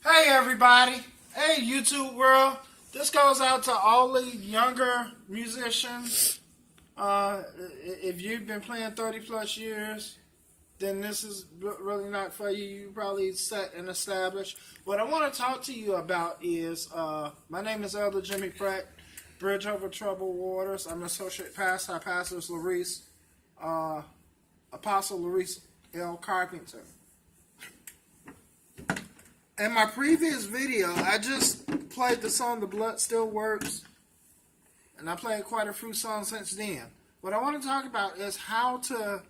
Hey everybody, hey YouTube world. This goes out to all the younger musicians. If you've been playing 30 plus years, then this is really not for you. You probably set and established. What I want to talk to you about is, my name is Elder Jimmy Pratt, Bridge Over Troubled Waters. I'm an associate pastor. I pastor Apostle Larice L. Carpenter. In my previous video, I just played the song The Blood Still Works, and I played quite a few songs since then. What I want to talk about is how to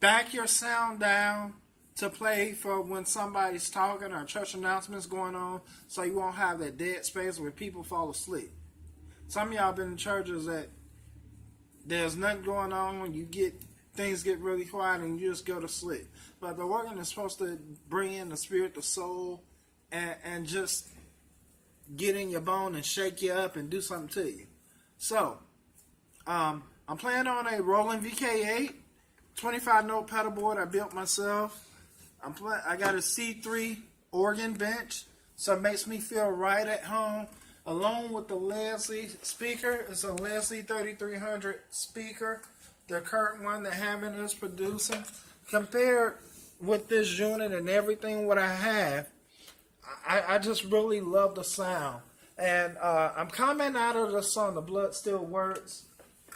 back your sound down to play for when somebody's talking or church announcements going on, so you won't have that dead space where people fall asleep. Some of y'all been in churches that there's nothing going on, things get really quiet and you just go to sleep. But the organ is supposed to bring in the spirit, the soul, and just get in your bone and shake you up and do something to you. So, I'm playing on a Roland VK8 25 note pedal board I built myself. I got a C3 organ bench, so it makes me feel right at home. Along with the Leslie speaker, it's a Leslie 3300 speaker, the current one that Hammond is producing. Compared with this unit and everything what I have, I just really love the sound. And I'm coming out of the song The Blood Still Works,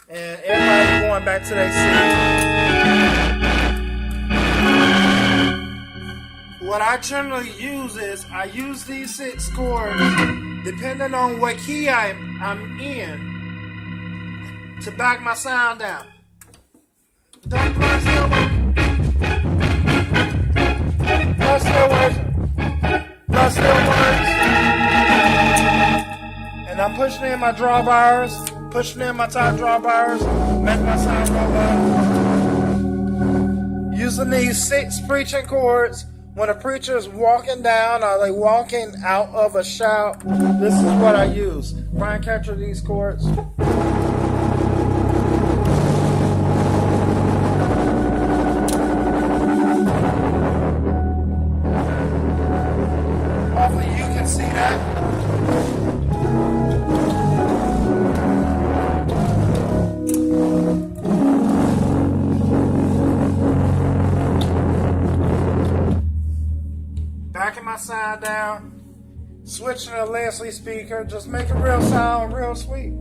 and everybody going back to their seats. What I generally use is I use these 6 chords depending on what key I'm in to back my sound down. That blood still works. Blood still works. Blood still works. And I'm pushing in my drawbars, pushing in my top drawbars, make my sound go up. Using these 6 preaching chords. When a preacher is walking down or they walking out of a shout, this is what I use. Brian, capture these chords. Hopefully you can see that. Backing my sound down, switching to a Leslie speaker, just make it real sound, real sweet.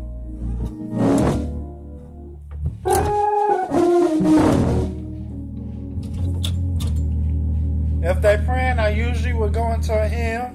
If they praying, I usually would go into a hymn.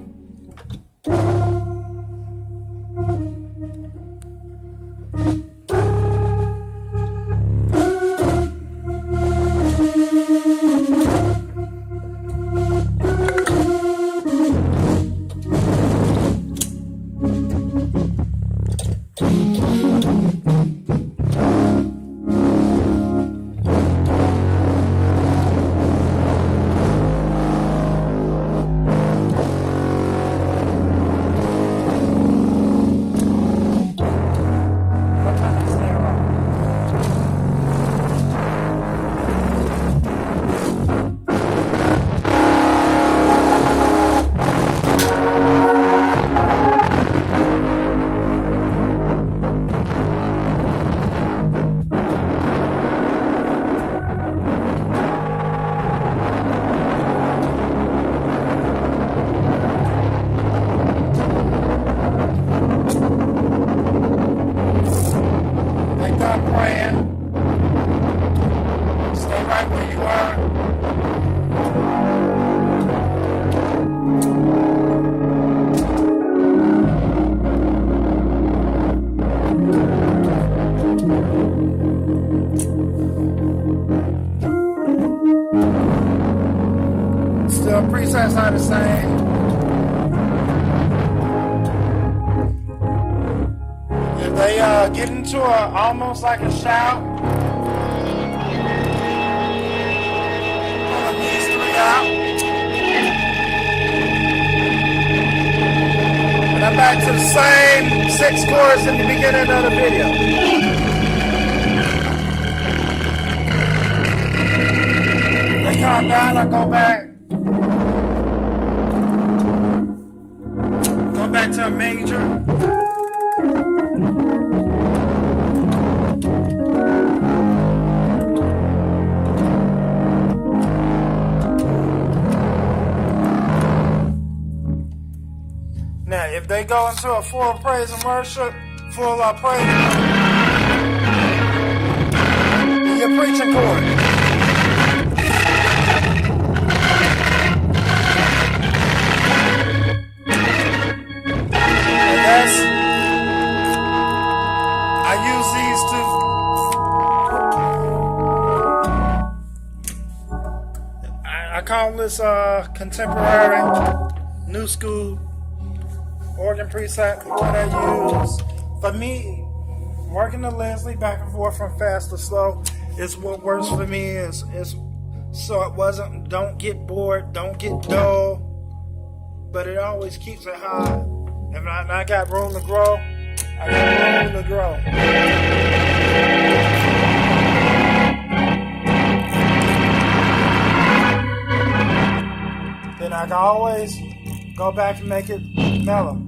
Stay right where you are. Still presets are the same. If they get into almost like a shout, pull these 3 out. And I'm back to the same 6 chords in the beginning of the video. They calm down, I go back. back to a major. Now, if they go into a full praise and worship, full praise, you're preaching chord. I use these to, I call this contemporary, new school organ preset what I use. For me, working the Leslie back and forth from fast to slow is what works for me. Is so it don't get bored, don't get dull, but it always keeps it high. And I got room to grow. I got room to grow. Then I can always go back and make it mellow.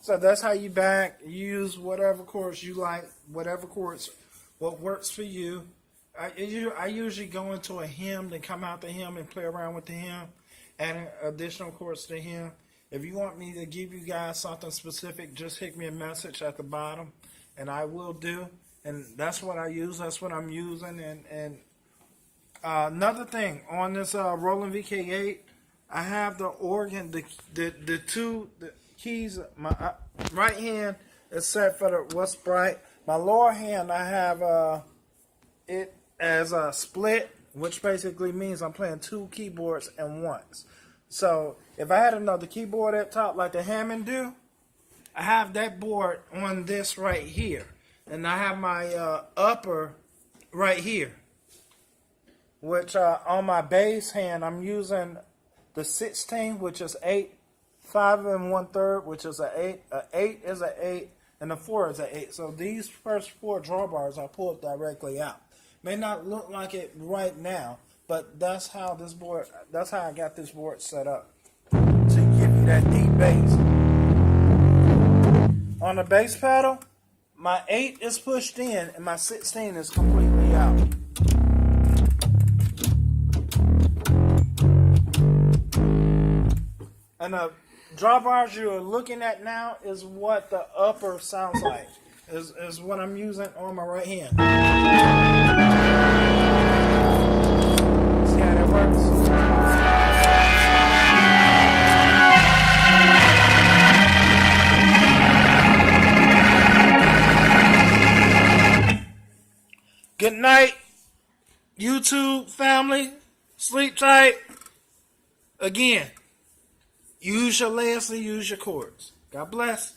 So that's how you use whatever chords you like, whatever chords, what works for you. I usually go into a hymn, then come out the hymn and play around with the hymn, adding additional chords to the hymn. If you want me to give you guys something specific, just hit me a message at the bottom, and I will do. And that's what I use. That's what I'm using. And another thing, on this Roland VK8, I have the organ, the two keys. My right hand is set for the what's bright. My lower hand, I have it as a split, which basically means I'm playing two keyboards at once. So if I had another keyboard at top like the Hammond do, I have that board on this right here, and I have my upper right here, which on my bass hand I'm using the 16, which is 8, 5 1/3, which is an 8. An 8 is an 8, and a 4 is an 8. So these first 4 drawbars I pulled directly out. May not look like it right now, but that's how this board. That's how I got this board set up to give you that deep bass. On the bass pedal, my 8 is pushed in and my 16 is completely out. And the drawbars you're looking at now is what the upper sounds like. Is what I'm using on my right hand. See how that works? Good night, YouTube family. Sleep tight. Again, use your Leslie, use your chords. God bless.